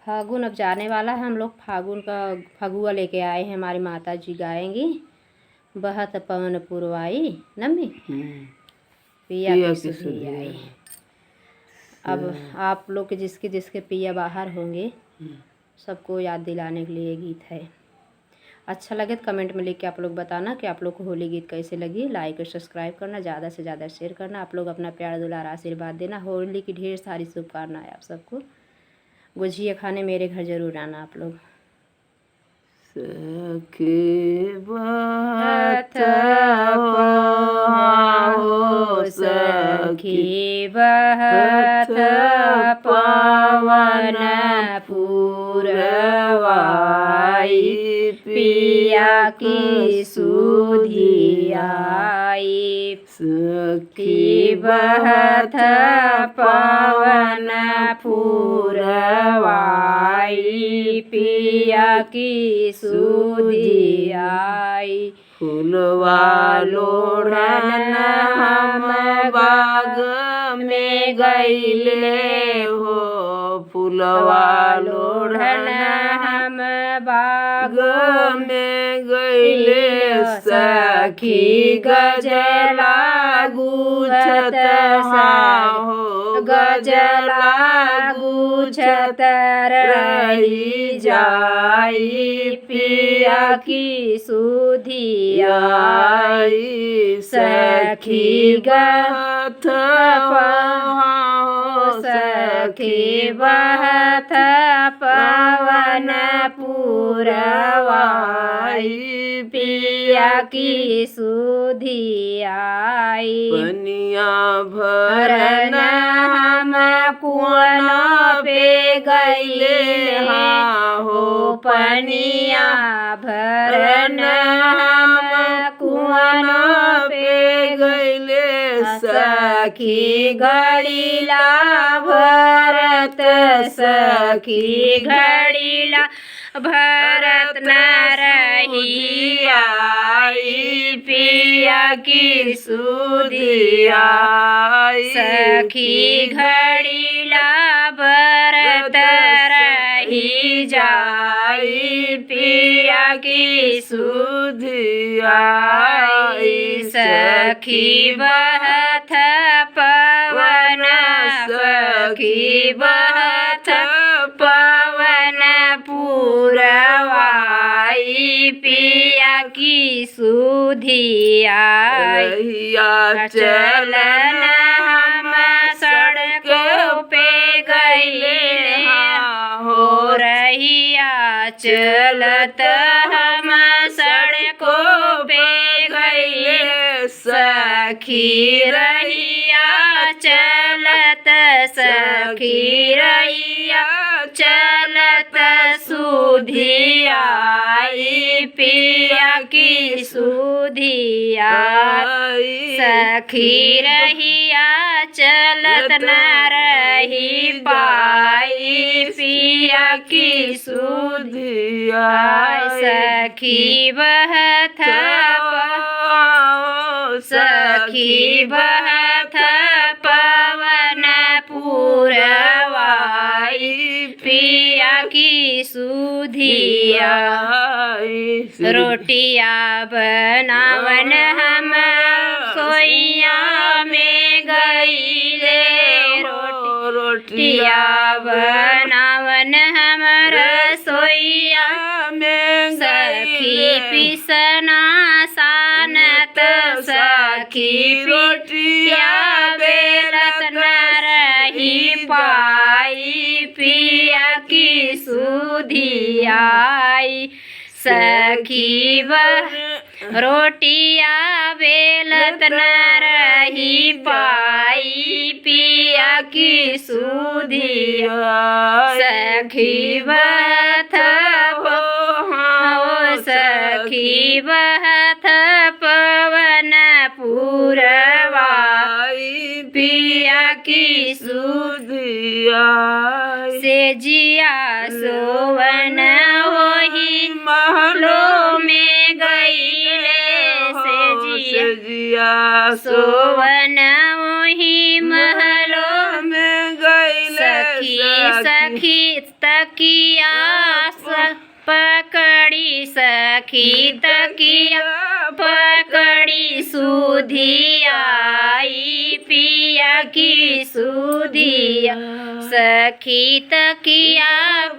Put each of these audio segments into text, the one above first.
फागुन अब जाने वाला है, हम लोग फागुन का फगुआ लेके आए हैं। हमारी माता जी गाएंगी, बहत पवन पुरवाई नमी पिया की सुधी आई। अब आप लोग के जिसके जिसके पिया बाहर होंगे सबको याद दिलाने के लिए ये गीत है। अच्छा लगे तो कमेंट में लिख के आप लोग बताना कि आप लोग को होली गीत कैसे लगी। लाइक और सब्सक्राइब करना, ज़्यादा से ज़्यादा शेयर करना। आप लोग अपना प्यार दुलार आशीर्वाद देना। होली की ढेर सारी शुभकामनाएं आप सबको। गुझिया खाने मेरे घर जरूर आना आप लोग। सखी बहत पाओ, सखी बहत पवन पुरवाई पिया की सुधी आई। सखी बहत पवन पुरवाई पिया की सुधी आई। फूलवा लोढ़न हम बाग में गईले हो, फूलवा लोढ़न हम बाग में गईले। सखी गजला गुछत हो, गजला गुछत रही जाई पिया की सुधी आई। सखी गहत सखी बहत पवन पुरवाई पिया की सुधी आई। पनिया भरन हम कुआं पे गईले हो, पनिया भरन हम कुआं पे गईले। सखी घड़ीला भरत, सखी घड़ीला भरत न रही आई पिया की सुधी आई। सखी घड़ीला भरत रही जाई पिया की सुधी आई। सखी बहत पवन, सखी बहत पवन पुरवाई पिया की सुधी आई। चलन हम सड़कों पे गईले हो, रहिया चलत हम सड़कों पे गईले। सखी रहिया चलत, सखी रहिया चलत सुधी आई पिया की सुधी आई। सखी रहिया चलत न रही पाई पिया की सुधी आई। सखी बहत सखी बहत पवन पुरवाई पिया की सुधी आई। रोटिया बनावन हम सोइया में गईले, रोटिया बनावन हम रसोइया में। सखी पिसना सानत, सखी रोटिया बेलत न रही पाई पिया की सुधी आई। सखी रोटिया बेलत न रही पाई पिया की सुधी आई। सखी बहत सखी बहत पवन पुरवाई पिया की सुधी आई। से जिया सोवन वही महलों में गईले, से जिया सोवन वही महलों में गईले। सखी सखी तकिया पकड़ी सखी तकिया पकड़ी सुधी आई पिया की सुधिया सखी तकिया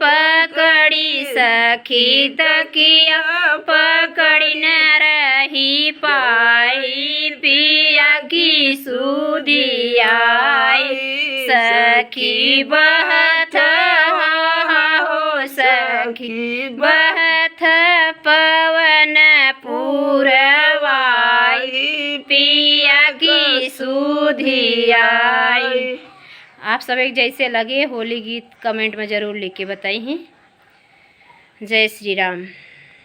पकड़ी सखी तकिया पकड़ी न रही पाई पिया की सुधिया सखी बहत हो सखी बहत पवन पूरवाई पिया की सुधिया। आप सब एक जैसे लगे होली गीत कमेंट में ज़रूर लिख के बताइए। जय श्री राम।